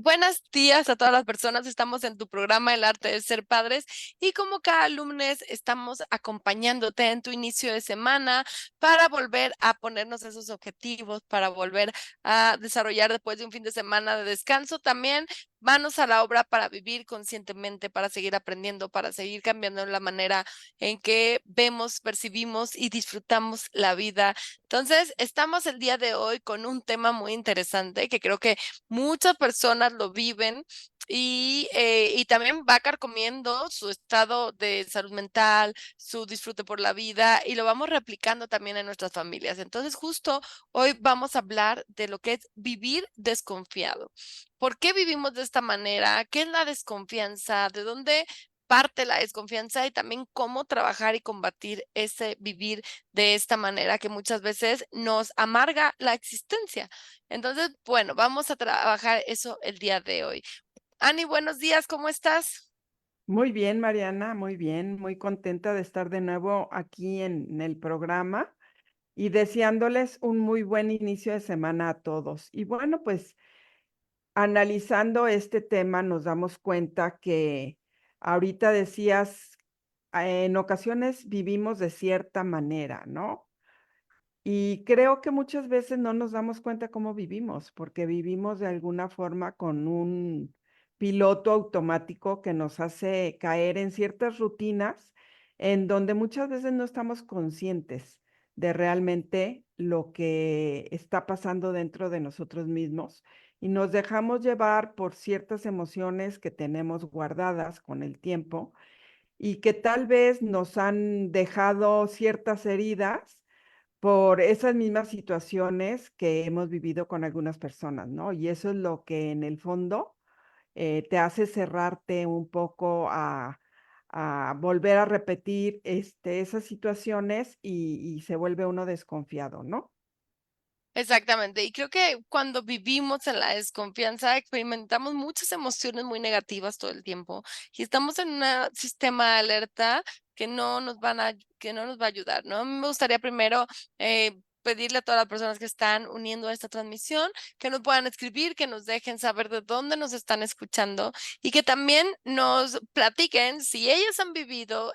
Buenos días a todas las personas. Estamos en tu programa El arte de ser padres y como cada lunes estamos acompañándote en tu inicio de semana para volver a ponernos esos objetivos, para volver a desarrollar después de un fin de semana de descanso también manos a la obra para vivir conscientemente, para seguir aprendiendo, para seguir cambiando la manera en que vemos, percibimos y disfrutamos la vida. Entonces, estamos el día de hoy con un tema muy interesante que creo que muchas personas lo viven y también va carcomiendo su estado de salud mental, su disfrute por la vida y lo vamos replicando también en nuestras familias. Entonces, justo hoy vamos a hablar de lo que es vivir desconfiado. ¿Por qué vivimos de esta manera? ¿Qué es la desconfianza? ¿De dónde parte la desconfianza? Y también cómo trabajar y combatir ese vivir de esta manera que muchas veces nos amarga la existencia. Entonces, bueno, vamos a trabajar eso el día de hoy. Ani, buenos días, ¿cómo estás? Muy bien, Mariana, muy bien, muy contenta de estar de nuevo aquí en el programa y deseándoles un muy buen inicio de semana a todos. Y bueno, pues analizando este tema nos damos cuenta que ahorita decías, en ocasiones vivimos de cierta manera, ¿no? Y creo que muchas veces no nos damos cuenta cómo vivimos, porque vivimos de alguna forma con un piloto automático que nos hace caer en ciertas rutinas en donde muchas veces no estamos conscientes de realmente lo que está pasando dentro de nosotros mismos y nos dejamos llevar por ciertas emociones que tenemos guardadas con el tiempo y que tal vez nos han dejado ciertas heridas por esas mismas situaciones que hemos vivido con algunas personas, ¿no? Y eso es lo que en el fondo te hace cerrarte un poco a volver a repetir esas situaciones y se vuelve uno desconfiado, ¿no? Exactamente. Y creo que cuando vivimos en la desconfianza, experimentamos muchas emociones muy negativas todo el tiempo y estamos en un sistema de alerta que no nos va a ayudar, ¿no? A mí me gustaría primero pedirle a todas las personas que están uniendo a esta transmisión que nos puedan escribir, que nos dejen saber de dónde nos están escuchando y que también nos platiquen si ellas han vivido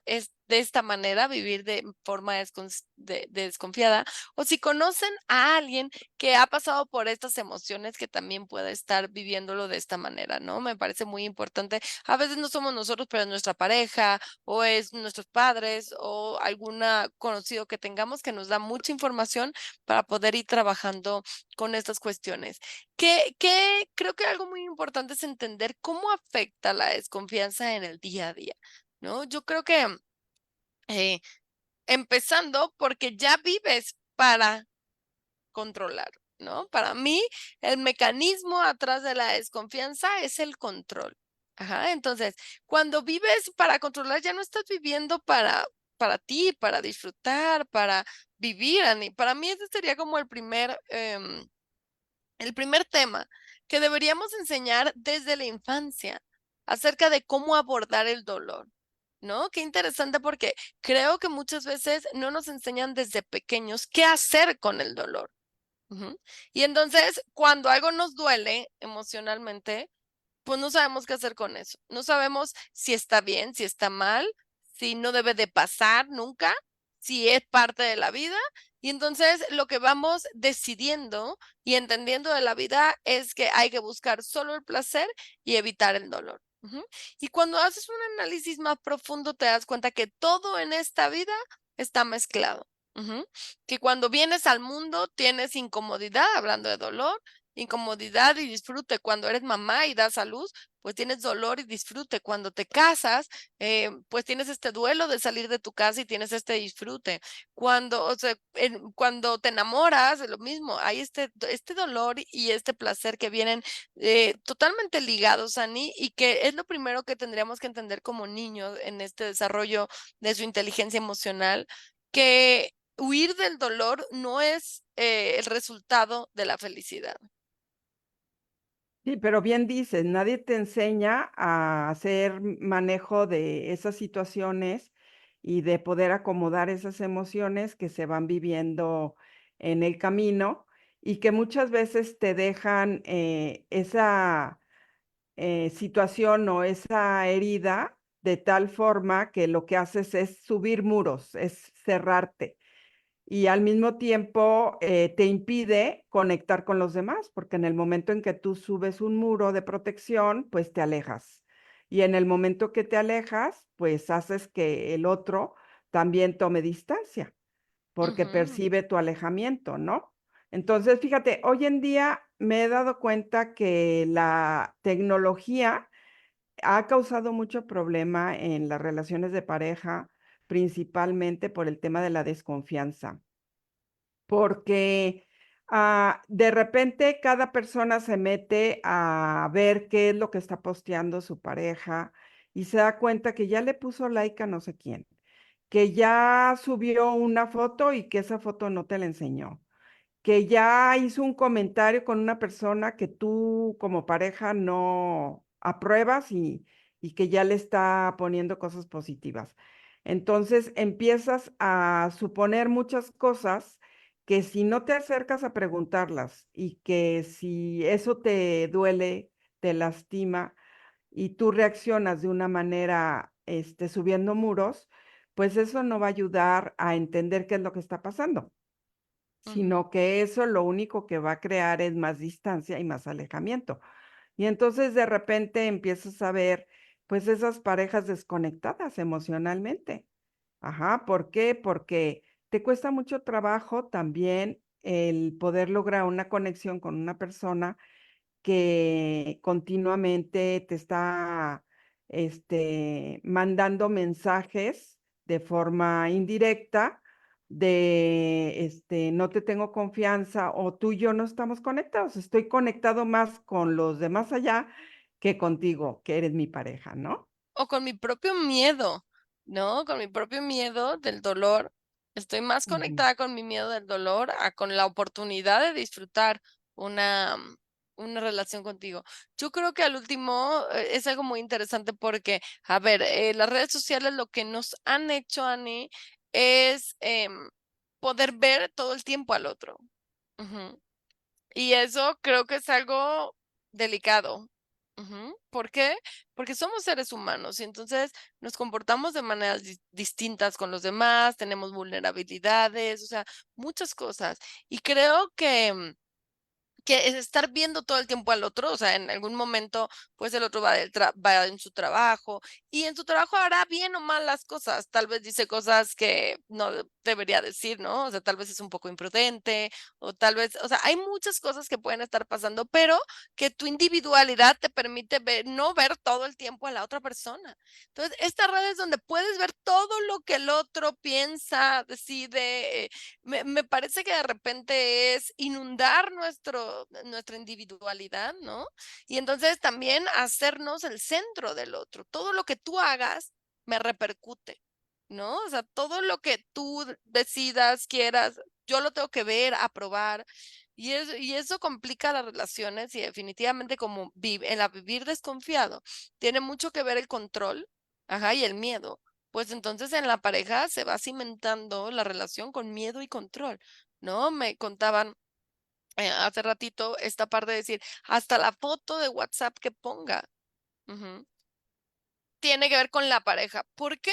de esta manera, vivir de forma de desconfiada, o si conocen a alguien que ha pasado por estas emociones que también pueda estar viviéndolo de esta manera, ¿no? Me parece muy importante. A veces no somos nosotros, pero es nuestra pareja o es nuestros padres o alguna conocido que tengamos que nos da mucha información para poder ir trabajando con estas cuestiones. Que creo que algo muy importante es entender cómo afecta la desconfianza en el día a día, ¿no? Yo creo que eh, empezando porque ya vives para controlar, ¿no? Para mí, el mecanismo atrás de la desconfianza es el control. Ajá, entonces, cuando vives para controlar, ya no estás viviendo para ti, para disfrutar, para vivir, Ani. Para mí ese sería como el primer tema que deberíamos enseñar desde la infancia acerca de cómo abordar el dolor, ¿no? Qué interesante porque creo que muchas veces no nos enseñan desde pequeños qué hacer con el dolor. Ujú. Y entonces, cuando algo nos duele emocionalmente, pues no sabemos qué hacer con eso. No sabemos si está bien, si está mal, si no debe de pasar nunca, si es parte de la vida. Y entonces lo que vamos decidiendo y entendiendo de la vida es que hay que buscar solo el placer y evitar el dolor. Ujú. Y cuando haces un análisis más profundo, te das cuenta que todo en esta vida está mezclado. Ujú. Que cuando vienes al mundo tienes incomodidad, hablando de dolor, incomodidad y disfrute. Cuando eres mamá y das a luz, pues tienes dolor y disfrute. Cuando te casas, pues tienes este duelo de salir de tu casa y tienes este disfrute. Cuando, o sea, cuando te enamoras, es lo mismo. Hay este dolor y este placer que vienen totalmente ligados, Ani, y que es lo primero que tendríamos que entender como niños en este desarrollo de su inteligencia emocional, que huir del dolor no es el resultado de la felicidad. Sí, pero bien dices, nadie te enseña a hacer manejo de esas situaciones y de poder acomodar esas emociones que se van viviendo en el camino y que muchas veces te dejan esa situación o esa herida de tal forma que lo que haces es subir muros, es cerrarte y al mismo tiempo te impide conectar con los demás, porque en el momento en que tú subes un muro de protección, pues te alejas. Y en el momento que te alejas, pues haces que el otro también tome distancia, porque Ujú, percibe tu alejamiento, ¿no? Entonces, fíjate, hoy en día me he dado cuenta que la tecnología ha causado mucho problema en las relaciones de pareja, principalmente por el tema de la desconfianza, porque de repente cada persona se mete a ver qué es lo que está posteando su pareja y se da cuenta que ya le puso like a no sé quién, que ya subió una foto y que esa foto no te la enseñó, que ya hizo un comentario con una persona que tú como pareja no apruebas y que ya le está poniendo cosas positivas. Entonces empiezas a suponer muchas cosas que si no te acercas a preguntarlas y que si eso te duele, te lastima y tú reaccionas de una manera, subiendo muros, pues eso no va a ayudar a entender qué es lo que está pasando, ujú, sino que eso lo único que va a crear es más distancia y más alejamiento. Y entonces de repente empiezas a ver, pues esas parejas desconectadas emocionalmente. Ajá, ¿por qué? Porque te cuesta mucho trabajo también el poder lograr una conexión con una persona que continuamente te está, mandando mensajes de forma indirecta de, no te tengo confianza o tú y yo no estamos conectados, estoy conectado más con los de más allá que contigo, que eres mi pareja, ¿no? o con mi propio miedo, ¿no? Con mi propio miedo del dolor. Estoy más Ujú. conectada con mi miedo del dolor a con la oportunidad de disfrutar una, una relación contigo. Yo creo que al último es algo muy interesante porque, a ver, las redes sociales lo que nos han hecho, Ani, es poder ver todo el tiempo al otro. Ujú. Y eso creo que es algo delicado. Ujú. ¿Por qué? Porque somos seres humanos y entonces nos comportamos de maneras distintas con los demás, tenemos vulnerabilidades, o sea, muchas cosas. Y creo que es estar viendo todo el tiempo al otro, o sea, en algún momento, pues el otro va en su trabajo y en su trabajo hará bien o mal las cosas, tal vez dice cosas que no debería decir, ¿no? O sea, tal vez es un poco imprudente o tal vez, o sea, hay muchas cosas que pueden estar pasando, pero que tu individualidad te permite ver, no ver todo el tiempo a la otra persona. Entonces, esta red es donde puedes ver todo lo que el otro piensa, decide, me parece que de repente es inundar nuestra individualidad, ¿no? Y entonces también hacernos el centro del otro. Todo lo que tú hagas me repercute, ¿no? O sea, todo lo que tú decidas, quieras, yo lo tengo que ver, aprobar. Y eso complica las relaciones y definitivamente como el a vivir desconfiado tiene mucho que ver el control, ajá, y el miedo. Pues entonces en la pareja se va cimentando la relación con miedo y control, ¿no? Me contaban hace ratito esta parte de decir, hasta la foto de WhatsApp que ponga, ujú, tiene que ver con la pareja. ¿Por qué?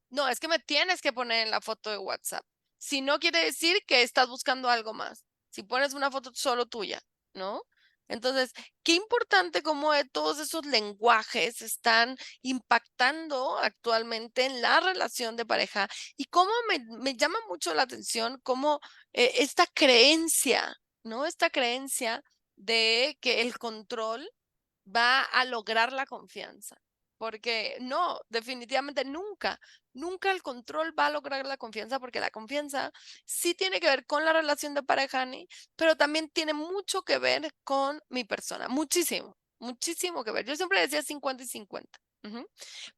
No, es que me tienes que poner en la foto de WhatsApp. Si no quiere decir que estás buscando algo más. Si pones una foto solo tuya, ¿no? Entonces, qué importante cómo todos esos lenguajes están impactando actualmente en la relación de pareja y cómo me llama mucho la atención cómo esta creencia, ¿no? Esta creencia de que el control va a lograr la confianza. Porque no, definitivamente nunca, nunca el control va a lograr la confianza, porque la confianza sí tiene que ver con la relación de pareja, Ani, pero también tiene mucho que ver con mi persona, muchísimo, muchísimo que ver. Yo siempre decía 50 y 50. Ujú.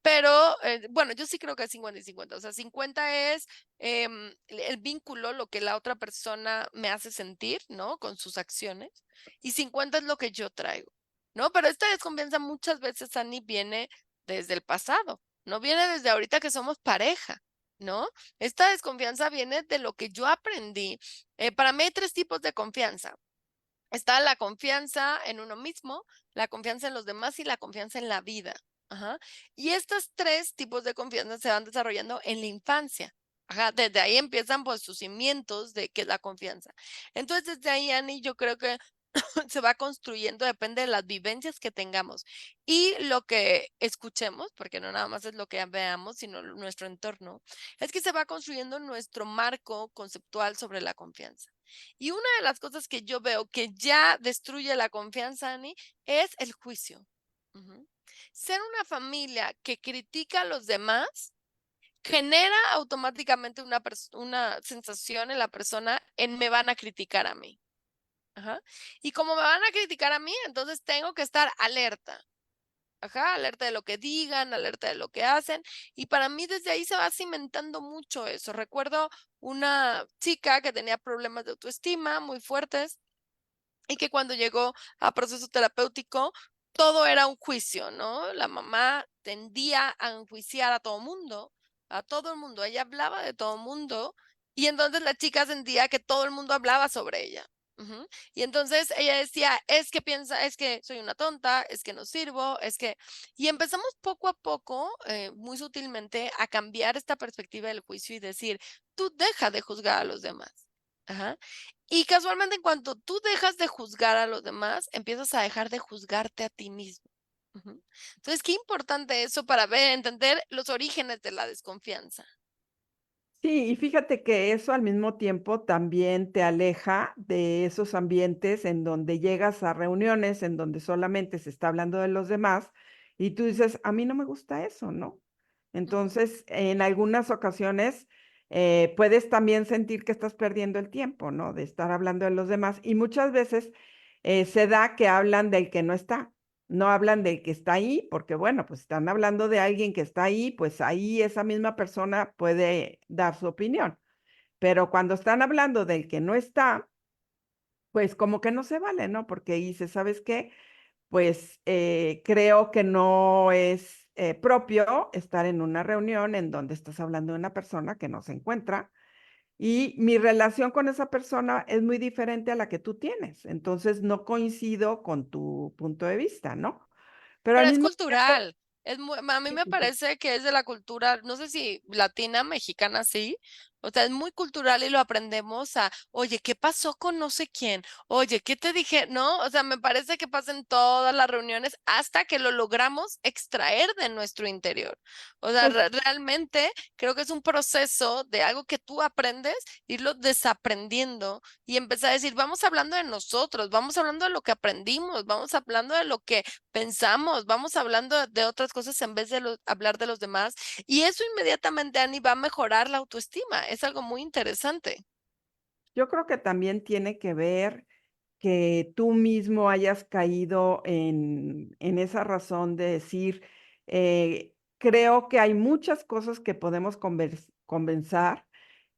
Pero bueno, yo sí creo que es 50 y 50. O sea, 50 es el vínculo, lo que la otra persona me hace sentir, ¿no? Con sus acciones. Y 50 es lo que yo traigo. ¿No? Pero esta desconfianza muchas veces, Ani, viene desde el pasado, no viene desde ahorita que somos pareja, ¿no? Esta desconfianza viene de lo que yo aprendí. Para mí hay tres tipos de confianza. Está la confianza en uno mismo, la confianza en los demás y la confianza en la vida. Ajá. Y estos 3 tipos de confianza se van desarrollando en la infancia. Ajá, desde ahí empiezan, pues, sus cimientos de qué es la confianza. Entonces, desde ahí, Annie, yo creo que se va construyendo, depende de las vivencias que tengamos y lo que escuchemos, porque no nada más es lo que veamos, sino nuestro entorno, es que se va construyendo nuestro marco conceptual sobre la confianza. Y una de las cosas que yo veo que ya destruye la confianza, Ani, es el juicio. Ujú. Ser una familia que critica a los demás genera automáticamente una sensación en la persona en me van a criticar a mí. Ajá. Y como me van a criticar a mí, entonces tengo que estar alerta. Ajá, alerta de lo que digan, alerta de lo que hacen. Y para mí desde ahí se va cimentando mucho eso. Recuerdo una chica que tenía problemas de autoestima muy fuertes y que cuando llegó a proceso terapéutico, todo era un juicio, ¿no? La mamá tendía a enjuiciar a todo el mundo. Ella hablaba de todo el mundo y entonces la chica sentía que todo el mundo hablaba sobre ella. Ujú. Y entonces ella decía, es que piensa, es que soy una tonta, es que no sirvo, es que... Y empezamos poco a poco, muy sutilmente, a cambiar esta perspectiva del juicio y decir, tú deja de juzgar a los demás. Ajá. Y casualmente, en cuanto tú dejas de juzgar a los demás, empiezas a dejar de juzgarte a ti mismo. Ujú. Entonces, qué importante eso para ver, entender los orígenes de la desconfianza. Sí, y fíjate que eso al mismo tiempo también te aleja de esos ambientes en donde llegas a reuniones en donde solamente se está hablando de los demás y tú dices, a mí no me gusta eso, ¿no? Ujú. Entonces, en algunas ocasiones puedes también sentir que estás perdiendo el tiempo, ¿no? De estar hablando de los demás y muchas veces se da que hablan del que no está. No hablan del que está ahí, porque bueno, pues están hablando de alguien que está ahí, pues ahí esa misma persona puede dar su opinión. Pero cuando están hablando del que no está, pues como que no se vale, ¿no? Porque dice, ¿sabes qué? Pues creo que no es propio estar en una reunión en donde estás hablando de una persona que no se encuentra y mi relación con esa persona es muy diferente a la que tú tienes. Entonces no coincido con tu punto de vista, ¿no? Pero al Pero es mismo tiempo, cultural. A mí sí, me sí, sí. parece que es de la cultura, no sé si latina, mexicana, sí. O sea, es muy cultural y lo aprendemos a, oye, ¿qué pasó con no sé quién? Oye, ¿qué te dije? No, o sea, me parece que pasa en todas las reuniones hasta que lo logramos extraer de nuestro interior. O sea, Pues realmente creo que es un proceso de algo que tú aprendes, irlo desaprendiendo y empezar a decir, vamos hablando de nosotros, vamos hablando de lo que aprendimos, vamos hablando de lo que pensamos, vamos hablando de otras cosas en vez de hablar de los demás. Y eso inmediatamente, Ani, va a mejorar la autoestima. Es algo muy interesante. yo creo que también tiene que ver que tú mismo hayas caído en esa razón de decir, creo que hay muchas cosas que podemos conversar,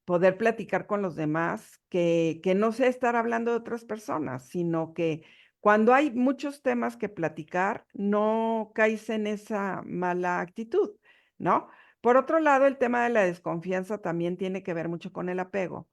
poder platicar con los demás, que no sé estar hablando de otras personas, sino que cuando hay muchos temas que platicar, no caes en esa mala actitud, ¿no? Por otro lado, el tema de la desconfianza también tiene que ver mucho con el apego,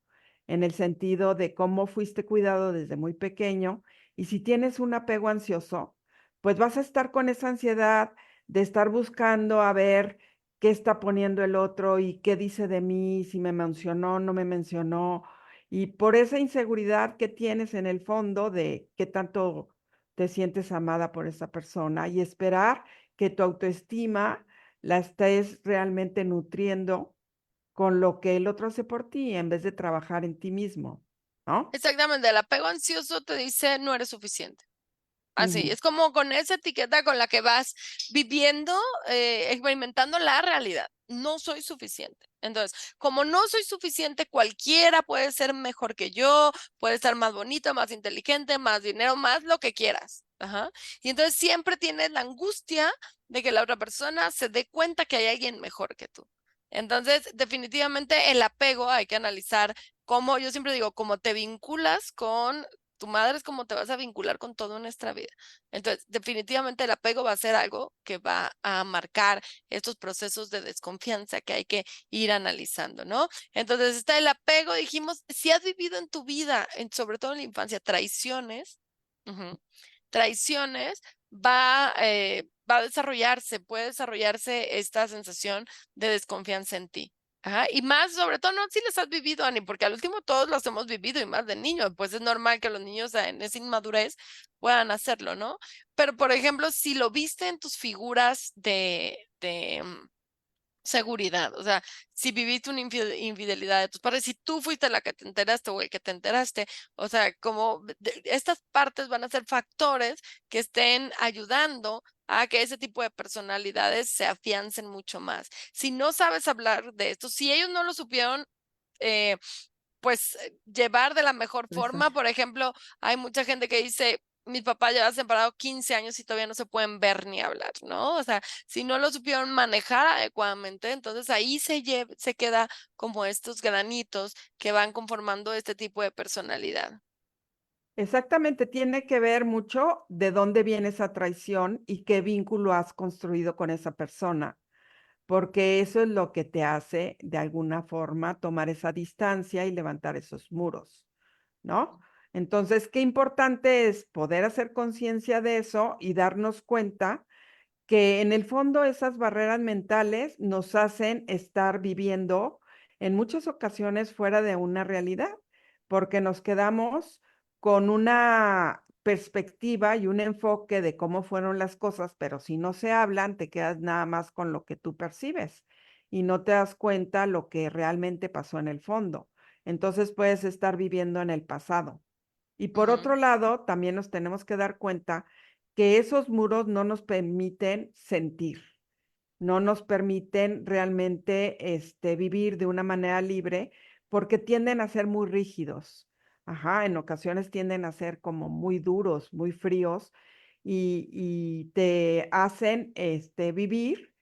en el sentido de cómo fuiste cuidado desde muy pequeño y si tienes un apego ansioso, pues vas a estar con esa ansiedad de estar buscando a ver qué está poniendo el otro y qué dice de mí, si me mencionó, no me mencionó, y por esa inseguridad que tienes en el fondo de qué tanto te sientes amada por esa persona y esperar que tu autoestima la estés realmente nutriendo con lo que el otro hace por ti en vez de trabajar en ti mismo, ¿no? Exactamente, el apego ansioso te dice no eres suficiente. Así, Ujú. es como con esa etiqueta con la que vas viviendo, experimentando la realidad. No soy suficiente. Entonces, como no soy suficiente, cualquiera puede ser mejor que yo, puede ser más bonito, más inteligente, más dinero, más lo que quieras. Ajá. Y entonces siempre tienes la angustia de que la otra persona se dé cuenta que hay alguien mejor que tú. Entonces, definitivamente el apego hay que analizar cómo, yo siempre digo, cómo te vinculas con tu madre es como te vas a vincular con todo en nuestra vida. Entonces, definitivamente el apego va a ser algo que va a marcar estos procesos de desconfianza que hay que ir analizando, ¿no? Entonces, está el apego, dijimos, si has vivido en tu vida, sobre todo en la infancia, traiciones, traiciones, va a desarrollarse, puede desarrollarse esta sensación de desconfianza en ti. Ajá, y más, sobre todo, no si las has vivido, Ani, porque al último todos las hemos vivido y más de niños, pues es normal que los niños en esa inmadurez puedan hacerlo, ¿no? Pero, por ejemplo, si lo viste en tus figuras de seguridad, o sea, si viviste una infidelidad de tus padres, si tú fuiste la que te enteraste o el que te enteraste, o sea, como estas partes van a ser factores que estén ayudando a que ese tipo de personalidades se afiancen mucho más. Si no sabes hablar de esto, si ellos no lo supieron, eh, pues, llevar de la mejor forma. Expresar. Por ejemplo, hay mucha gente que dice: "Mi papá lleva separado 15 años y todavía no se pueden ver ni hablar", ¿no? O sea, si no lo supieron manejar adecuadamente, entonces ahí se queda como estos granitos que van conformando este tipo de personalidad. Exactamente, tiene que ver mucho de dónde viene esa traición y qué vínculo has construido con esa persona, porque eso es lo que te hace, de alguna forma, tomar esa distancia y levantar esos muros, ¿no? Entonces, qué importante es poder hacer conciencia de eso y darnos cuenta que en el fondo esas barreras mentales nos hacen estar viviendo en muchas ocasiones fuera de una realidad, porque nos quedamos con una perspectiva y un enfoque de cómo fueron las cosas, pero si no se hablan, te quedas nada más con lo que tú percibes y no te das cuenta lo que realmente pasó en el fondo. Entonces puedes estar viviendo en el pasado. Y por Ujú, otro lado, también nos tenemos que dar cuenta que esos muros no nos permiten sentir, no nos permiten realmente, vivir de una manera libre, porque tienden a ser muy rígidos. Ajá, en ocasiones tienden a ser como muy duros, muy fríos, y te hacen, vivir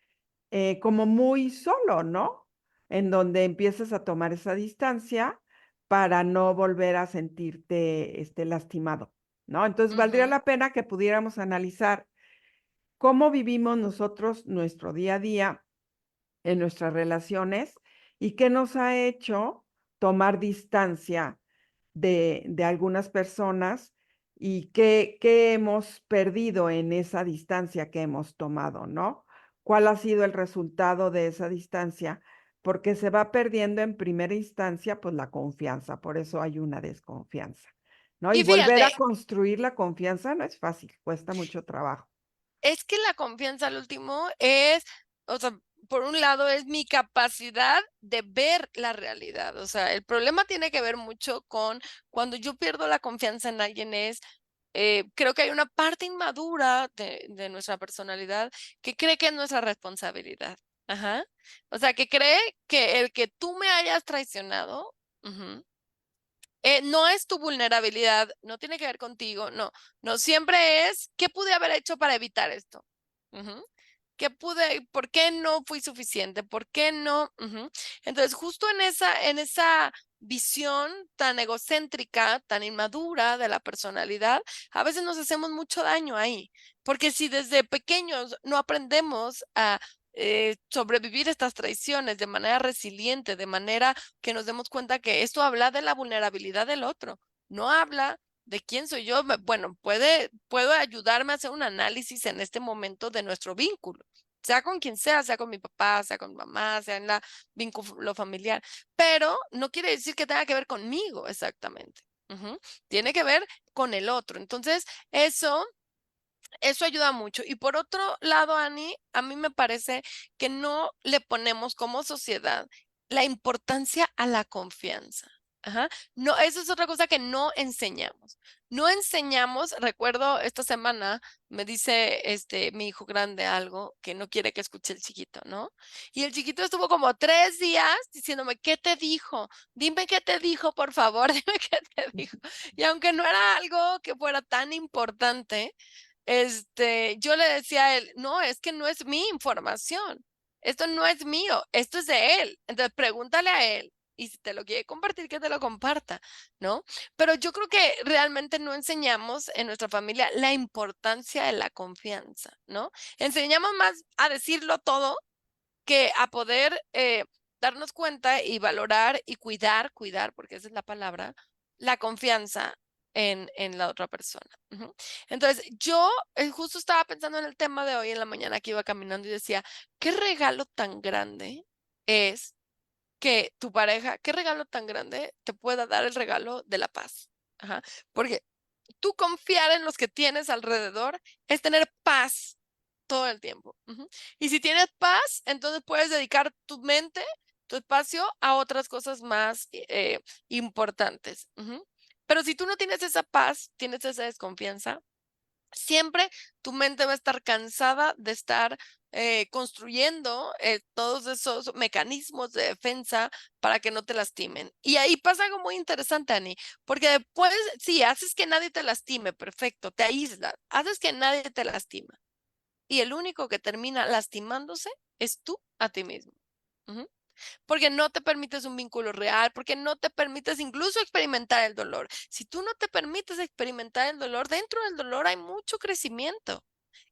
como muy solo, ¿no? En donde empiezas a tomar esa distancia para no volver a sentirte, lastimado, ¿no? Entonces, valdría ujú. la pena que pudiéramos analizar cómo vivimos nosotros nuestro día a día en nuestras relaciones y qué nos ha hecho tomar distancia de algunas personas y qué hemos perdido en esa distancia que hemos tomado, ¿no? ¿Cuál ha sido el resultado de esa distancia? Porque se va perdiendo en primera instancia, pues la confianza, por eso hay una desconfianza, ¿no? Y Y volver a fíjate, construir la confianza no es fácil, cuesta mucho trabajo. es que la confianza al último es, o sea, por un lado es mi capacidad de ver la realidad. O sea, el problema tiene que ver mucho con cuando yo pierdo la confianza en alguien es, creo que hay una parte inmadura de nuestra personalidad que cree que es nuestra responsabilidad. Ajá. O sea, que cree que el que tú me hayas traicionado, ujú, no es tu vulnerabilidad, no tiene que ver contigo, no, no, siempre es, ¿qué pude haber hecho para evitar esto? Ujú. ¿Por qué no fui suficiente? ¿Por qué no? Ujú. Entonces, justo en esa visión tan egocéntrica, tan inmadura de la personalidad, a veces nos hacemos mucho daño ahí, porque si desde pequeños no aprendemos a sobrevivir estas traiciones de manera resiliente, de manera que nos demos cuenta que esto habla de la vulnerabilidad del otro, no habla de quién soy yo. Bueno, puedo ayudarme a hacer un análisis en este momento de nuestro vínculo, sea con quien sea con mi papá, sea con mi mamá, sea en la vínculo familiar, pero no quiere decir que tenga que ver conmigo exactamente. Ujú. Tiene que ver con el otro. Entonces, eso ayuda mucho. Y por otro lado, Ani, a mí me parece que no le ponemos como sociedad la importancia a la confianza. Ajá. No, eso es otra cosa que no enseñamos. No enseñamos, recuerdo esta semana me dice mi hijo grande algo que no quiere que escuche el chiquito, ¿no? Y el chiquito estuvo como 3 días diciéndome, ¿qué te dijo? Dime qué te dijo, por favor, dime qué te dijo. Y aunque no era algo que fuera tan importante, yo le decía a él: "No, es que no es mi información. Esto no es mío, esto es de él. Entonces, pregúntale a él, y si te lo quiere compartir, que te lo comparta", ¿no? Pero yo creo que realmente no enseñamos en nuestra familia la importancia de la confianza, ¿no? Enseñamos más a decirlo todo que a poder, darnos cuenta y valorar y cuidar, porque esa es la palabra, la confianza en la otra persona. Ujú. Entonces, yo justo estaba pensando en el tema de hoy en la mañana que iba caminando y decía, ¿qué regalo tan grande es que tu pareja, qué regalo tan grande te pueda dar el regalo de la paz? Ajá, porque tú confiar en los que tienes alrededor es tener paz todo el tiempo. Ujú. Y si tienes paz, entonces puedes dedicar tu mente, tu espacio a otras cosas más importantes. Ujú. Pero si tú no tienes esa paz, tienes esa desconfianza, siempre tu mente va a estar cansada de estar construyendo todos esos mecanismos de defensa para que no te lastimen. Y ahí pasa algo muy interesante, Ani, porque después, sí, haces que nadie te lastime, perfecto, te aíslas, haces que nadie te lastima. Y el único que termina lastimándose es tú a ti mismo. Ujú. Porque no te permites un vínculo real, porque no te permites incluso experimentar el dolor. Si tú no te permites experimentar el dolor, dentro del dolor hay mucho crecimiento.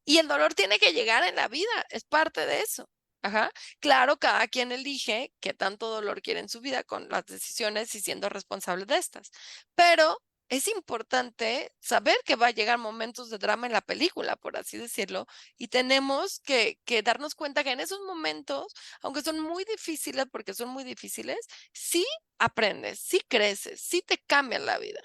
Y el dolor tiene que llegar en la vida, es parte de eso. Ajá. Claro, cada quien elige qué tanto dolor quiere en su vida con las decisiones y siendo responsable de estas. Pero es importante saber que va a llegar momentos de drama en la película, por así decirlo, y tenemos que darnos cuenta que en esos momentos, aunque son muy difíciles, porque son muy difíciles, sí aprendes, sí creces, sí te cambian la vida.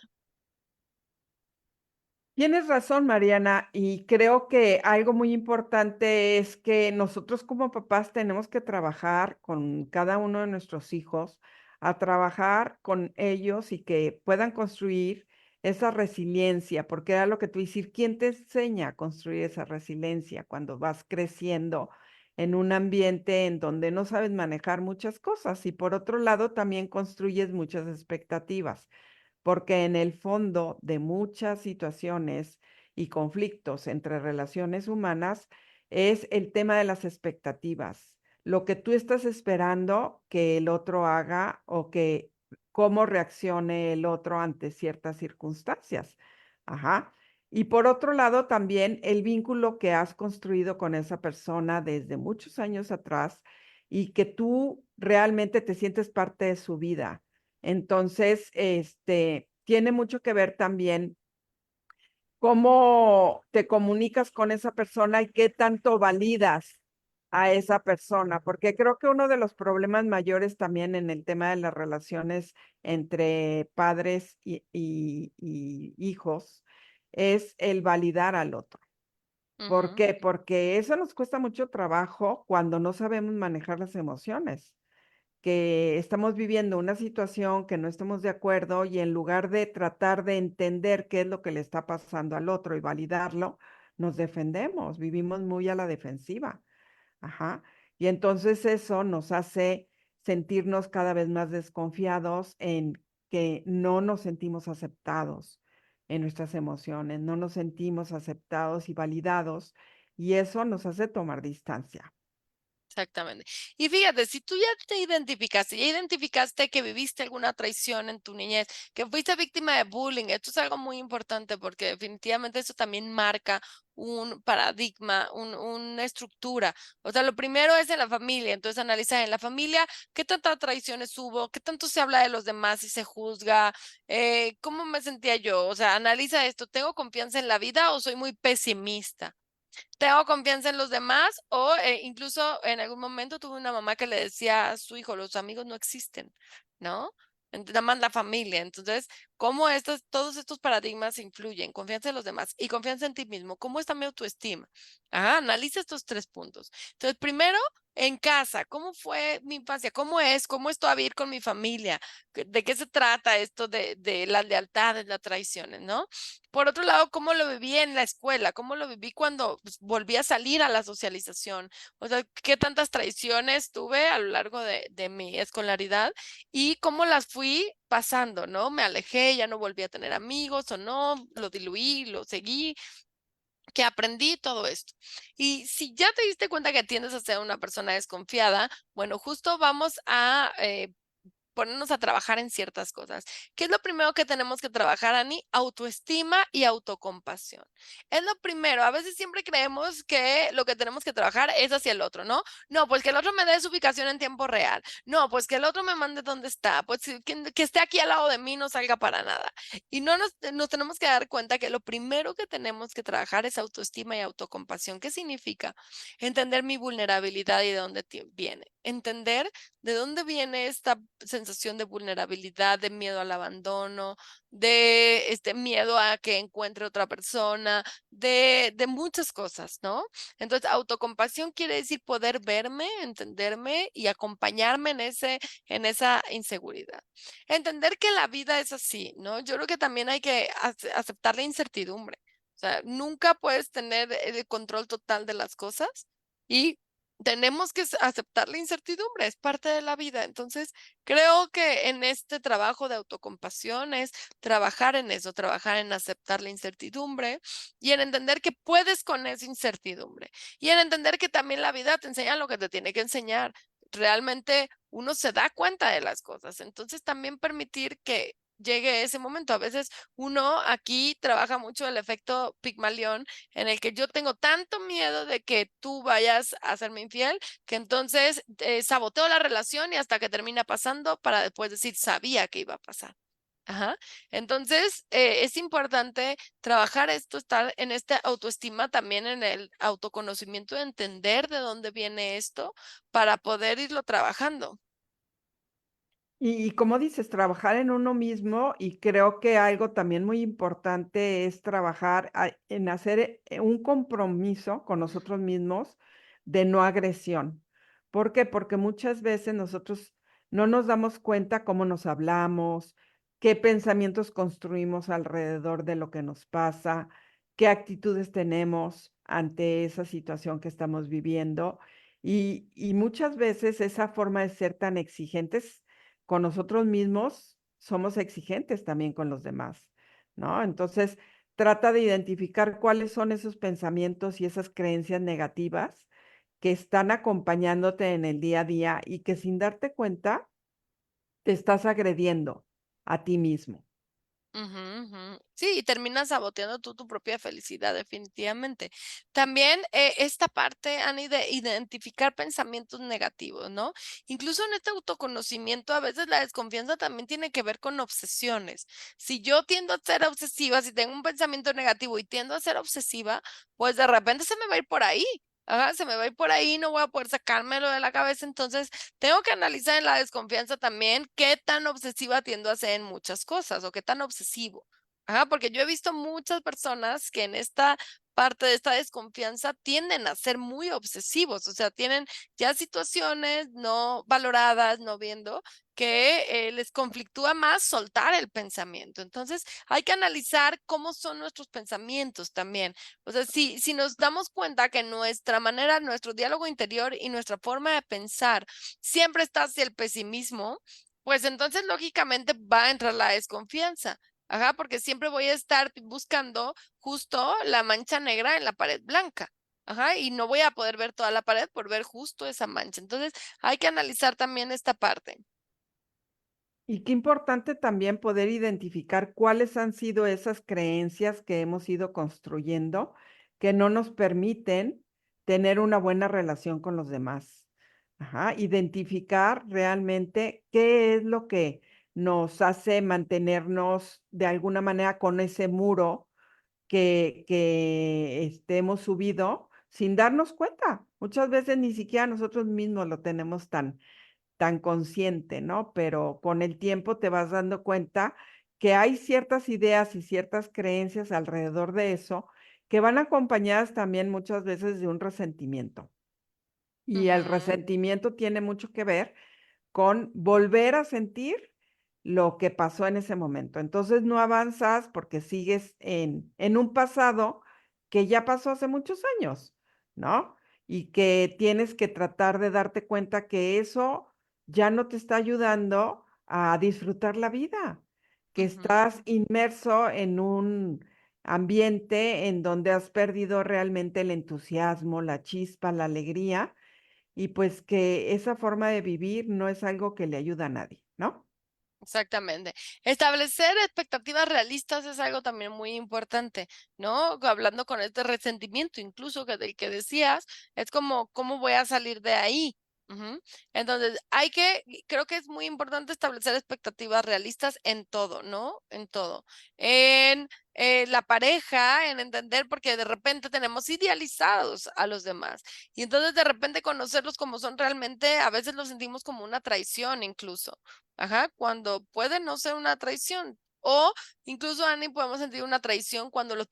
Tienes razón, Mariana, y creo que algo muy importante es que nosotros como papás tenemos que trabajar con cada uno de nuestros hijos, a trabajar con ellos y que puedan construir esa resiliencia, porque era lo que tú dices, ¿quién te enseña a construir esa resiliencia cuando vas creciendo en un ambiente en donde no sabes manejar muchas cosas? Y por otro lado, también construyes muchas expectativas porque en el fondo de muchas situaciones y conflictos entre relaciones humanas es el tema de las expectativas, lo que tú estás esperando que el otro haga o que cómo reaccione el otro ante ciertas circunstancias. Ajá. Y por otro lado, también el vínculo que has construido con esa persona desde muchos años atrás y que tú realmente te sientes parte de su vida. Entonces, tiene mucho que ver también cómo te comunicas con esa persona y qué tanto validas a esa persona, porque creo que uno de los problemas mayores también en el tema de las relaciones entre padres y hijos es el validar al otro. ¿Por Ujú. qué? Porque eso nos cuesta mucho trabajo cuando no sabemos manejar las emociones, que estamos viviendo una situación que no estamos de acuerdo y en lugar de tratar de entender qué es lo que le está pasando al otro y validarlo, nos defendemos, vivimos muy a la defensiva. Ajá. Y entonces eso nos hace sentirnos cada vez más desconfiados en que no nos sentimos aceptados en nuestras emociones, no nos sentimos aceptados y validados, y eso nos hace tomar distancia. Exactamente. Y fíjate, si tú ya te identificaste, ya identificaste que viviste alguna traición en tu niñez, que fuiste víctima de bullying, esto es algo muy importante porque definitivamente eso también marca un paradigma, una estructura. O sea, lo primero es en la familia, entonces analiza en la familia qué tantas traiciones hubo, qué tanto se habla de los demás y se juzga, cómo me sentía yo. O sea, analiza esto, ¿tengo confianza en la vida o soy muy pesimista? Tengo confianza en los demás o incluso en algún momento tuve una mamá que le decía a su hijo, los amigos no existen, ¿no? Nada más la familia. Entonces, ¿cómo todos estos paradigmas influyen? Confianza en los demás y confianza en ti mismo. ¿Cómo está mi autoestima? Ajá, analiza estos tres puntos. Entonces, primero, en casa, ¿cómo fue mi infancia? ¿Cómo es? ¿Cómo es todavía ir con mi familia? ¿De qué se trata esto de las lealtades, las traiciones, ¿no? Por otro lado, ¿cómo lo viví en la escuela? ¿Cómo lo viví cuando pues, volví a salir a la socialización? O sea, ¿qué tantas traiciones tuve a lo largo de mi escolaridad y cómo las fui pasando, ¿no? Me alejé, ya no volví a tener amigos o no, lo diluí, lo seguí, que aprendí todo esto. Y si ya te diste cuenta que tiendes a ser una persona desconfiada, bueno, justo vamos a ponernos a trabajar en ciertas cosas. ¿Qué es lo primero que tenemos que trabajar, Ani? Autoestima y autocompasión. Es lo primero. A veces siempre creemos que lo que tenemos que trabajar es hacia el otro, ¿no? No, pues que el otro me dé su ubicación en tiempo real. No, pues que el otro me mande dónde está. Pues que esté aquí al lado de mí no salga para nada. Y no nos tenemos que dar cuenta que lo primero que tenemos que trabajar es autoestima y autocompasión. ¿Qué significa? Entender mi vulnerabilidad y de dónde viene. Entender de dónde viene esta sensación de vulnerabilidad, de miedo al abandono, de este miedo a que encuentre otra persona, de muchas cosas, ¿no? Entonces, autocompasión quiere decir poder verme, entenderme y acompañarme en esa inseguridad. Entender que la vida es así, ¿no? Yo creo que también hay que aceptar la incertidumbre. O sea, nunca puedes tener el control total de las cosas y tenemos que aceptar la incertidumbre, es parte de la vida. Entonces, creo que en este trabajo de autocompasión es trabajar en eso, trabajar en aceptar la incertidumbre y en entender que puedes con esa incertidumbre y en entender que también la vida te enseña lo que te tiene que enseñar. Realmente uno se da cuenta de las cosas. Entonces, también permitir que llegue ese momento. A veces uno aquí trabaja mucho el efecto Pigmalión, en el que yo tengo tanto miedo de que tú vayas a serme infiel, que entonces saboteo la relación y hasta que termina pasando para después decir, sabía que iba a pasar. Ajá. Entonces, es importante trabajar esto, estar en esta autoestima, también en el autoconocimiento, de entender de dónde viene esto para poder irlo trabajando. Y como dices, trabajar en uno mismo, y creo que algo también muy importante es trabajar en hacer un compromiso con nosotros mismos de no agresión. ¿Por qué? Porque muchas veces nosotros no nos damos cuenta cómo nos hablamos, qué pensamientos construimos alrededor de lo que nos pasa, qué actitudes tenemos ante esa situación que estamos viviendo. Y muchas veces esa forma de ser tan exigentes con nosotros mismos, somos exigentes también con los demás, ¿no? Entonces, trata de identificar cuáles son esos pensamientos y esas creencias negativas que están acompañándote en el día a día y que sin darte cuenta te estás agrediendo a ti mismo. Ujú, ujú. Sí, y terminas saboteando tú tu propia felicidad, definitivamente. También esta parte, Ani, de identificar pensamientos negativos, ¿no? Incluso en este autoconocimiento, a veces la desconfianza también tiene que ver con obsesiones. Si yo tiendo a ser obsesiva, si tengo un pensamiento negativo y tiendo a ser obsesiva, pues de repente se me va a ir por ahí. Ajá, se me va a ir por ahí, no voy a poder sacármelo de la cabeza. Entonces, tengo que analizar en la desconfianza también qué tan obsesiva tiendo a ser en muchas cosas o qué tan obsesivo. Ajá, porque yo he visto muchas personas que en esta parte de esta desconfianza tienden a ser muy obsesivos, o sea, tienen ya situaciones no valoradas, no viendo, que les conflictúa más soltar el pensamiento. Entonces, hay que analizar cómo son nuestros pensamientos también. O sea, si nos damos cuenta que nuestra manera, nuestro diálogo interior y nuestra forma de pensar siempre está hacia el pesimismo, pues entonces lógicamente va a entrar la desconfianza. Ajá, porque siempre voy a estar buscando justo la mancha negra en la pared blanca. Ajá, y no voy a poder ver toda la pared por ver justo esa mancha. Entonces, hay que analizar también esta parte. Y qué importante también poder identificar cuáles han sido esas creencias que hemos ido construyendo que no nos permiten tener una buena relación con los demás. Ajá, identificar realmente qué es lo que nos hace mantenernos de alguna manera con ese muro que hemos subido sin darnos cuenta. Muchas veces ni siquiera nosotros mismos lo tenemos tan consciente, ¿no? Pero con el tiempo te vas dando cuenta que hay ciertas ideas y ciertas creencias alrededor de eso que van acompañadas también muchas veces de un resentimiento. Y el Ujú, resentimiento tiene mucho que ver con volver a sentir lo que pasó en ese momento. Entonces no avanzas porque sigues en un pasado que ya pasó hace muchos años, ¿no? Y que tienes que tratar de darte cuenta que eso ya no te está ayudando a disfrutar la vida, que ujú. estás inmerso en un ambiente en donde has perdido realmente el entusiasmo, la chispa, la alegría y pues que esa forma de vivir no es algo que le ayuda a nadie, ¿no? Exactamente. Establecer expectativas realistas es algo también muy importante, ¿no? Hablando con este resentimiento, incluso que del que decías, es como, ¿cómo voy a salir de ahí? Ujú. Entonces, creo que es muy importante establecer expectativas realistas en todo, ¿no? En todo. En la pareja, en entender, porque de repente tenemos idealizados a los demás. Y entonces de repente conocerlos como son realmente, a veces lo sentimos como una traición incluso. Ajá, cuando puede no ser una traición. O incluso, Annie, podemos sentir una traición cuando los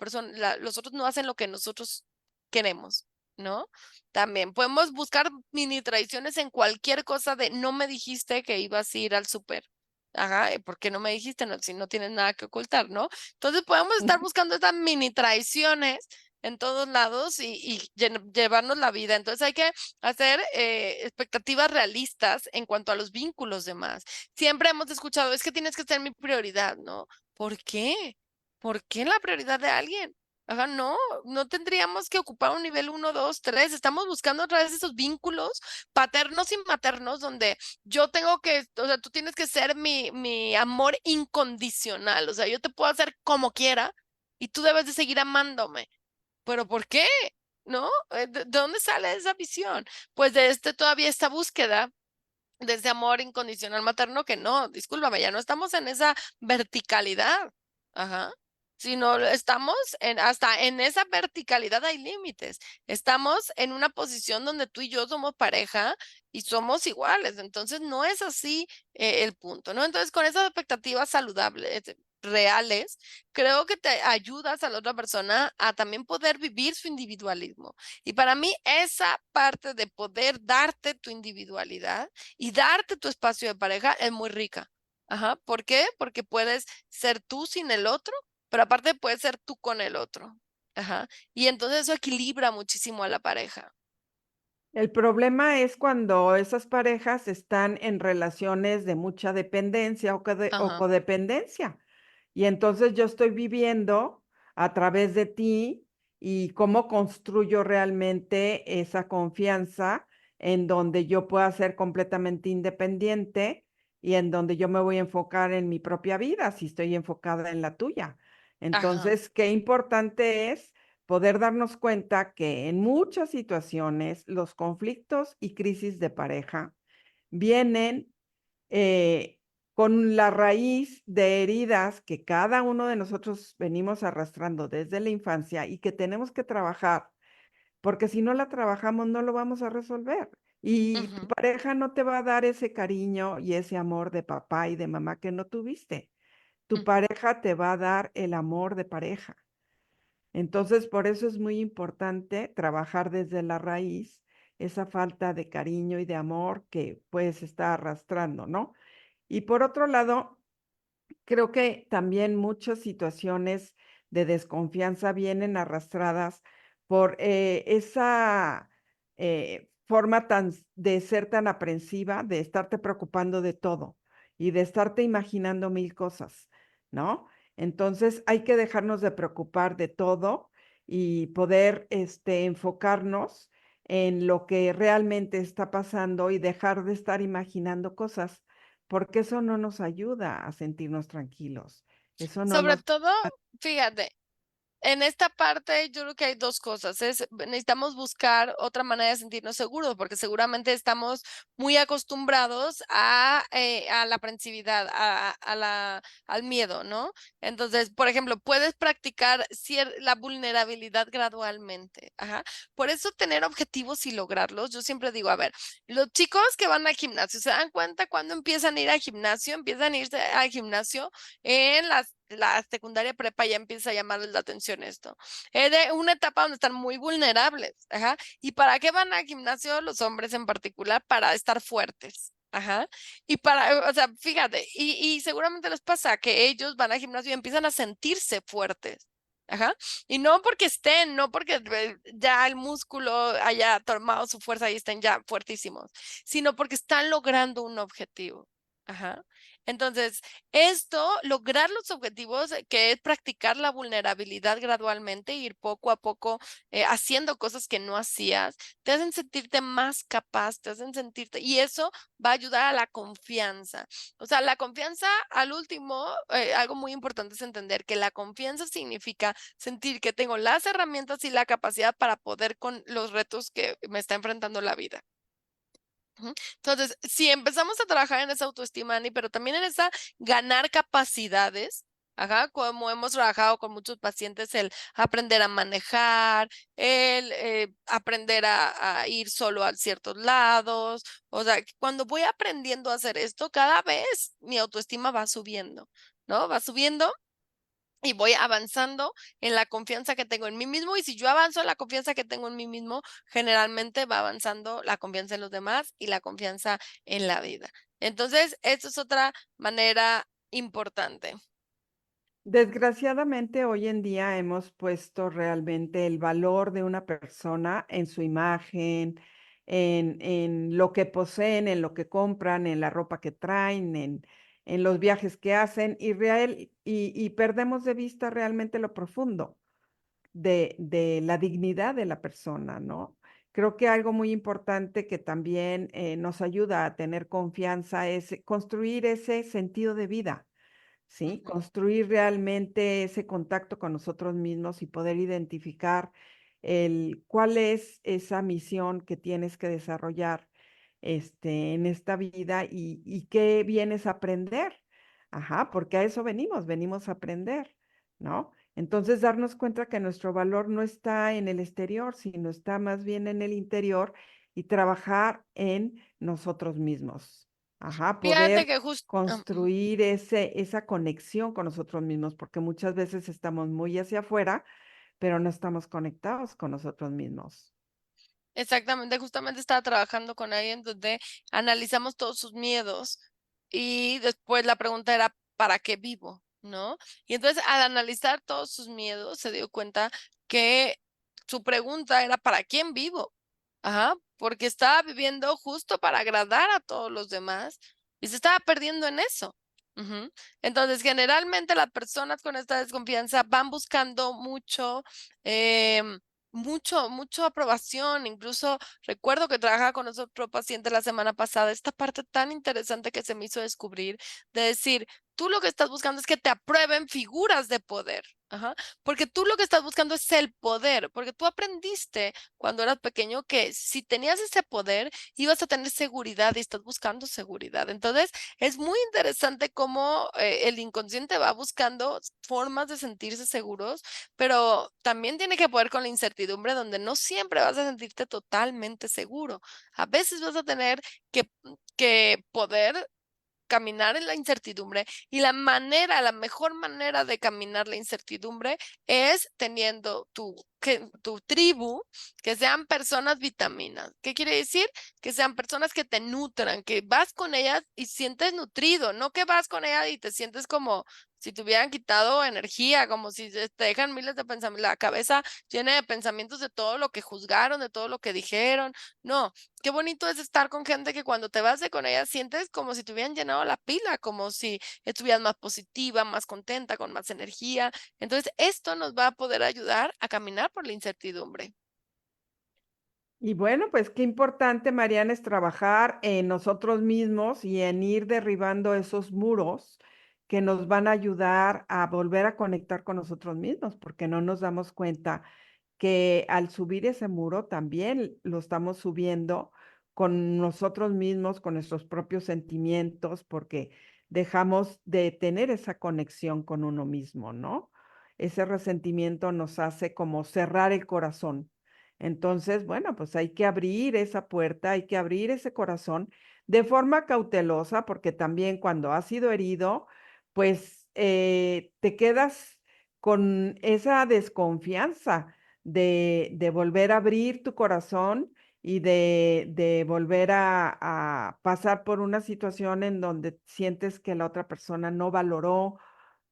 otros no hacen lo que nosotros queremos, ¿no? También podemos buscar mini traiciones en cualquier cosa de no me dijiste que ibas a ir al súper. Ajá, ¿por qué no me dijiste? No, si no tienes nada que ocultar, ¿no? Entonces podemos estar buscando estas mini traiciones en todos lados y llevarnos la vida. Entonces hay que hacer expectativas realistas en cuanto a los vínculos de más. Siempre hemos escuchado, es que tienes que ser mi prioridad, ¿no? ¿Por qué? ¿Por qué la prioridad de alguien? Ajá, no, no tendríamos que ocupar un nivel uno, 2, 3. Estamos buscando otra vez esos vínculos paternos y maternos donde yo tengo que, o sea, tú tienes que ser mi amor incondicional. O sea, yo te puedo hacer como quiera y tú debes de seguir amándome. ¿Pero por qué? ¿No? ¿De dónde sale esa visión? Pues de todavía esta búsqueda de ese amor incondicional materno que no, discúlpame, ya no estamos en esa verticalidad, ajá, sino estamos hasta en esa verticalidad hay límites. Estamos en una posición donde tú y yo somos pareja y somos iguales, entonces no es así el punto, ¿no? Entonces con esas expectativas saludables, reales, creo que te ayudas a la otra persona a también poder vivir su individualismo. Y para mí esa parte de poder darte tu individualidad y darte tu espacio de pareja es muy rica. Ajá, ¿por qué? Porque puedes ser tú sin el otro, pero aparte puedes ser tú con el otro. Ajá, y entonces eso equilibra muchísimo a la pareja. El problema es cuando esas parejas están en relaciones de mucha dependencia o Ajá, codependencia. Y entonces yo estoy viviendo a través de ti y cómo construyo realmente esa confianza en donde yo pueda ser completamente independiente y en donde yo me voy a enfocar en mi propia vida si estoy enfocada en la tuya. ajá, Entonces, qué importante es poder darnos cuenta que en muchas situaciones los conflictos y crisis de pareja vienen eh, con la raíz de heridas que cada uno de nosotros venimos arrastrando desde la infancia y que tenemos que trabajar, porque si no la trabajamos no lo vamos a resolver. Y tu ujú, pareja no te va a dar ese cariño y ese amor de papá y de mamá que no tuviste. Tu ujú. pareja te va a dar el amor de pareja. Entonces, por eso es muy importante trabajar desde la raíz esa falta de cariño y de amor que puedes estar arrastrando, ¿no? Y por otro lado, creo que también muchas situaciones de desconfianza vienen arrastradas por esa forma de ser tan aprensiva, de estarte preocupando de todo y de estarte imaginando mil cosas, ¿no? Entonces hay que dejarnos de preocupar de todo y poder enfocarnos en lo que realmente está pasando y dejar de estar imaginando cosas porque eso no nos ayuda a sentirnos tranquilos. Eso no Sobre nos... todo, fíjate, en esta parte yo creo que hay dos cosas. Necesitamos buscar otra manera de sentirnos seguros, porque seguramente estamos muy acostumbrados a la aprensividad, al miedo, ¿no? Entonces, por ejemplo, puedes practicar la vulnerabilidad gradualmente. Ajá. Por eso tener objetivos y lograrlos. Yo siempre digo, a ver, los chicos que van al gimnasio, ¿se dan cuenta cuando empiezan a ir al gimnasio? Empiezan a irse al gimnasio en la secundaria prepa ya empieza a llamarles la atención esto. Es de una etapa donde están muy vulnerables, ajá. ¿Y para qué van al gimnasio los hombres en particular? Para estar fuertes. Ajá. Y o sea, fíjate, y seguramente les pasa que ellos van al gimnasio y empiezan a sentirse fuertes. Ajá. Y no porque estén, no porque ya el músculo haya tomado su fuerza y estén ya fuertísimos, sino porque están logrando un objetivo. Ajá. Entonces, esto, lograr los objetivos, que es practicar la vulnerabilidad gradualmente, ir poco a poco haciendo cosas que no hacías, te hacen sentirte más capaz, te hacen sentirte, y eso va a ayudar a la confianza. O sea, la confianza, al último, algo muy importante es entender que la confianza significa sentir que tengo las herramientas y la capacidad para poder con los retos que me está enfrentando la vida. Ujú. Entonces, si empezamos a trabajar en esa autoestima, Ani, pero también en esa ganar capacidades, ajá, como hemos trabajado con muchos pacientes, el aprender a manejar, el aprender a ir solo a ciertos lados, o sea, que cuando voy aprendiendo a hacer esto, cada vez mi autoestima va subiendo, ¿no? Va subiendo y voy avanzando en la confianza que tengo en mí mismo, y si yo avanzo en la confianza que tengo en mí mismo, generalmente va avanzando la confianza en los demás y la confianza en la vida. Entonces, eso es otra manera importante. Desgraciadamente, hoy en día hemos puesto realmente el valor de una persona en su imagen, en lo que poseen, en lo que compran, en la ropa que traen, en los viajes que hacen, y perdemos de vista realmente lo profundo de la dignidad de la persona, ¿no? Creo que algo muy importante que también nos ayuda a tener confianza es construir ese sentido de vida. ¿Sí? Ujú. Construir realmente ese contacto con nosotros mismos y poder identificar cuál es esa misión que tienes que desarrollar en esta vida y qué vienes a aprender. Ajá, porque a eso venimos a aprender, ¿no? Entonces, darnos cuenta que nuestro valor no está en el exterior, sino está más bien en el interior y trabajar en nosotros mismos. Ajá, Fíjate poder que justo, construir esa conexión con nosotros mismos, porque muchas veces estamos muy hacia afuera, pero no estamos conectados con nosotros mismos. exactamente, justamente estaba trabajando con alguien donde analizamos todos sus miedos y después la pregunta era, ¿para qué vivo? ¿No? Y entonces al analizar todos sus miedos se dio cuenta que su pregunta era, ¿para quién vivo? Ajá, porque estaba viviendo justo para agradar a todos los demás y se estaba perdiendo en eso. Ujú. Entonces, generalmente las personas con esta desconfianza van buscando em, mucho aprobación. Incluso recuerdo que trabajaba con otro paciente la semana pasada, esta parte tan interesante que se me hizo descubrir, de decir, tú lo que estás buscando es que te aprueben figuras de poder. Ajá, porque tú lo que estás buscando es el poder, porque tú aprendiste cuando eras pequeño que si tenías ese poder ibas a tener seguridad y estás buscando seguridad. Entonces, es muy interesante cómo el inconsciente va buscando formas de sentirse seguros, pero también tiene que poder con la incertidumbre donde no siempre vas a sentirte totalmente seguro. A veces vas a tener que poder caminar en la incertidumbre, y la mejor manera de caminar la incertidumbre es teniendo tu tribu, que sean personas vitaminas. ¿Qué quiere decir? Que sean personas que te nutran, que vas con ellas y sientes nutrido, no que vas con ellas y te sientes como si te hubieran quitado energía, como si te dejan miles de pensamientos, la cabeza llena de pensamientos de todo lo que juzgaron, de todo lo que dijeron. No, qué bonito es estar con gente que cuando te vas de con ella sientes como si te hubieran llenado la pila, como si estuvieras más positiva, más contenta, con más energía. Entonces, esto nos va a poder ayudar a caminar por la incertidumbre. Y bueno, pues qué importante, Mariana, es trabajar en nosotros mismos y en ir derribando esos muros que nos van a ayudar a volver a conectar con nosotros mismos, porque no nos damos cuenta que al subir ese muro también lo estamos subiendo con nosotros mismos, con nuestros propios sentimientos, porque dejamos de tener esa conexión con uno mismo, ¿no? Ese resentimiento nos hace como cerrar el corazón. Entonces, bueno, pues hay que abrir esa puerta, hay que abrir ese corazón de forma cautelosa, porque también cuando has sido herido, pues te quedas con esa desconfianza de volver a abrir tu corazón y de volver a pasar por una situación en donde sientes que la otra persona no valoró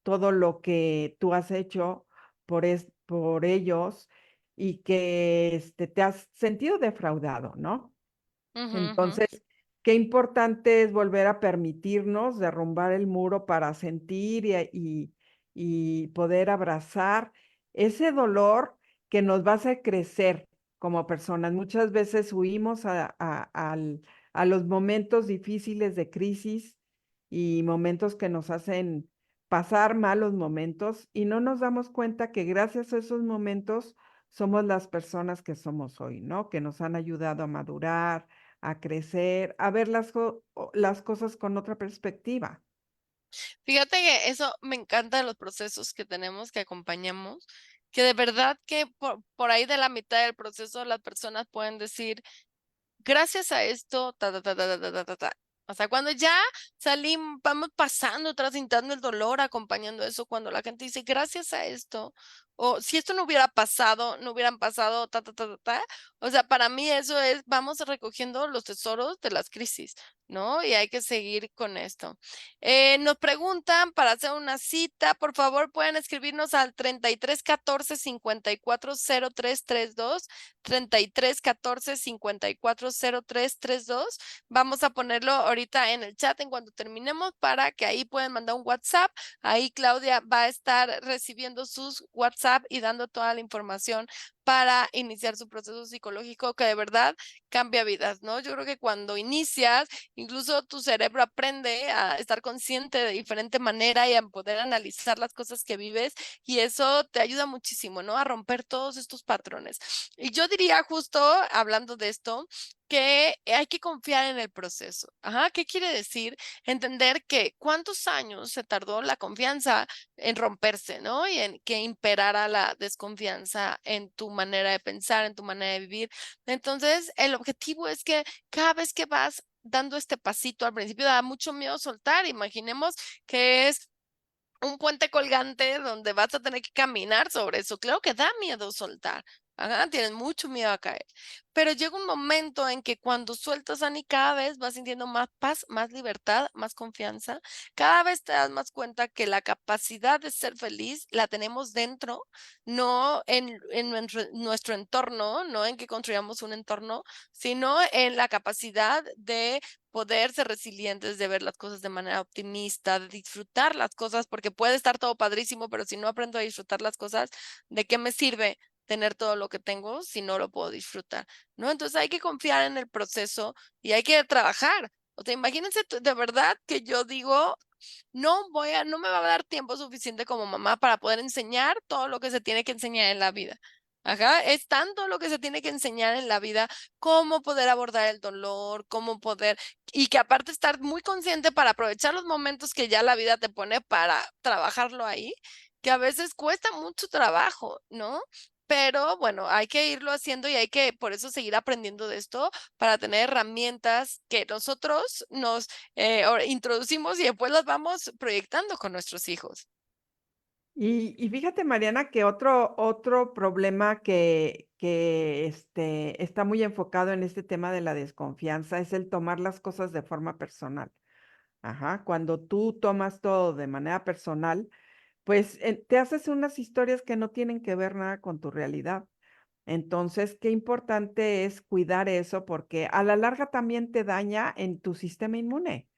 todo lo que tú has hecho por ellos y que te has sentido defraudado, ¿no? Ujú, ujú. Entonces, qué importante es volver a permitirnos derrumbar el muro para sentir y poder abrazar ese dolor que nos va a hacer crecer como personas. Muchas veces huimos a los momentos difíciles de crisis y momentos que nos hacen pasar malos momentos y no nos damos cuenta que gracias a esos momentos somos las personas que somos hoy, ¿no? Que nos han ayudado a madurar, a crecer, a ver las cosas con otra perspectiva. Fíjate que eso me encanta de los procesos que tenemos, que acompañamos, que de verdad que por ahí de la mitad del proceso las personas pueden decir: gracias a esto, ta, ta, ta, ta, ta, ta, ta, ta. O sea, cuando ya salimos, vamos pasando, transitando el dolor, acompañando eso, cuando la gente dice gracias a esto, o si esto no hubiera pasado, no hubieran pasado, ta, ta, ta, ta, ta. O sea, para mí eso es, vamos recogiendo los tesoros de las crisis, ¿no? Y hay que seguir con esto. Nos preguntan para hacer una cita, por favor, pueden escribirnos al 33 14 54 03 32. 33 14 54 03 32. Vamos a ponerlo ahorita en el chat en cuanto terminemos para que ahí pueden mandar un WhatsApp. Ahí Claudia va a estar recibiendo sus WhatsApp y dando toda la información para iniciar su proceso psicológico que de verdad cambia vidas, ¿no? Yo creo que cuando inicias, incluso tu cerebro aprende a estar consciente de diferente manera y a poder analizar las cosas que vives y eso te ayuda muchísimo, ¿no? A romper todos estos patrones. Y yo diría justo, hablando de esto, que hay que confiar en el proceso. Ajá, ¿qué quiere decir? Entender que cuántos años se tardó la confianza en romperse, ¿no? Y en que imperara la desconfianza en tu manera de pensar, en tu manera de vivir. Entonces, el objetivo es que cada vez que vas dando este pasito, al principio da mucho miedo soltar. Imaginemos que es un puente colgante donde vas a tener que caminar sobre eso. Claro que da miedo soltar. Ajá, tienes mucho miedo a caer. Pero llega un momento en que cuando sueltas, Ani, cada vez vas sintiendo más paz, más libertad, más confianza. Cada vez te das más cuenta que la capacidad de ser feliz la tenemos dentro, no en nuestro entorno, no en que construyamos un entorno, sino en la capacidad de poder ser resilientes, de ver las cosas de manera optimista, de disfrutar las cosas, porque puede estar todo padrísimo, pero si no aprendo a disfrutar las cosas, ¿de qué me sirve tener todo lo que tengo si no lo puedo disfrutar? ¿No? Entonces hay que confiar en el proceso y hay que trabajar. O sea, imagínense de verdad que yo digo, no me va a dar tiempo suficiente como mamá para poder enseñar todo lo que se tiene que enseñar en la vida. Ajá, es tanto lo que se tiene que enseñar en la vida, cómo poder abordar el dolor, cómo poder, y que aparte estar muy consciente para aprovechar los momentos que ya la vida te pone para trabajarlo ahí, que a veces cuesta mucho trabajo, ¿no? Pero bueno, hay que irlo haciendo y hay que por eso seguir aprendiendo de esto para tener herramientas que nosotros nos introducimos y después las vamos proyectando con nuestros hijos. Y fíjate, Mariana, que otro problema que está muy enfocado en este tema de la desconfianza es el tomar las cosas de forma personal. Ajá, cuando tú tomas todo de manera personal, pues te haces unas historias que no tienen que ver nada con tu realidad. Entonces, qué importante es cuidar eso porque a la larga también te daña en tu sistema inmune.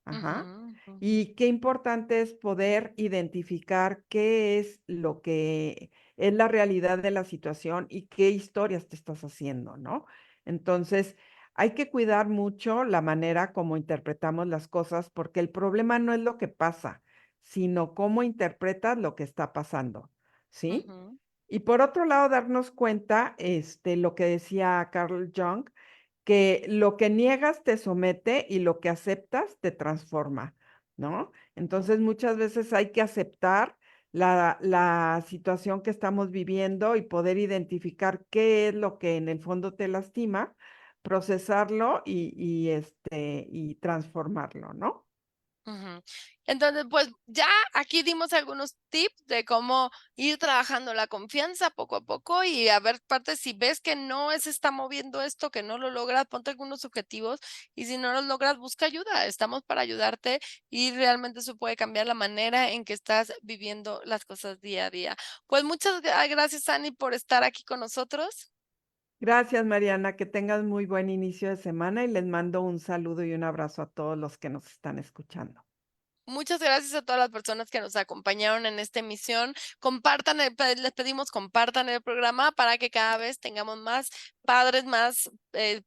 Ajá. Ujú, ujú, Y qué importante es poder identificar qué es lo que es la realidad de la situación y qué historias te estás haciendo, ¿no? Entonces, hay que cuidar mucho la manera como interpretamos las cosas porque el problema no es lo que pasa, sino cómo interpretas lo que está pasando, ¿sí? ujú, Y por otro lado, darnos cuenta, lo que decía Carl Jung, que lo que niegas te somete y lo que aceptas te transforma, ¿no? Entonces, muchas veces hay que aceptar la situación que estamos viviendo y poder identificar qué es lo que en el fondo te lastima, procesarlo y transformarlo, ¿no? ujú. Entonces, pues ya aquí dimos algunos tips de cómo ir trabajando la confianza poco a poco y a ver, parte si ves que no se está moviendo esto, que no lo logras, ponte algunos objetivos y si no los logras, busca ayuda. Estamos para ayudarte y realmente eso puede cambiar la manera en que estás viviendo las cosas día a día. Pues muchas gracias, Ani, por estar aquí con nosotros. Gracias, Mariana, que tengas muy buen inicio de semana y les mando un saludo y un abrazo a todos los que nos están escuchando. Muchas gracias a todas las personas que nos acompañaron en esta emisión. Compartan, les pedimos compartan el programa para que cada vez tengamos más padres, más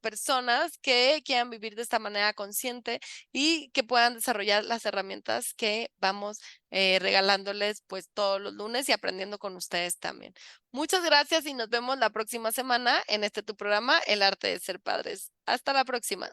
personas que quieran vivir de esta manera consciente y que puedan desarrollar las herramientas que vamos regalándoles pues todos los lunes y aprendiendo con ustedes también. Muchas gracias y nos vemos la próxima semana en este tu programa, El arte de ser padres. Hasta la próxima.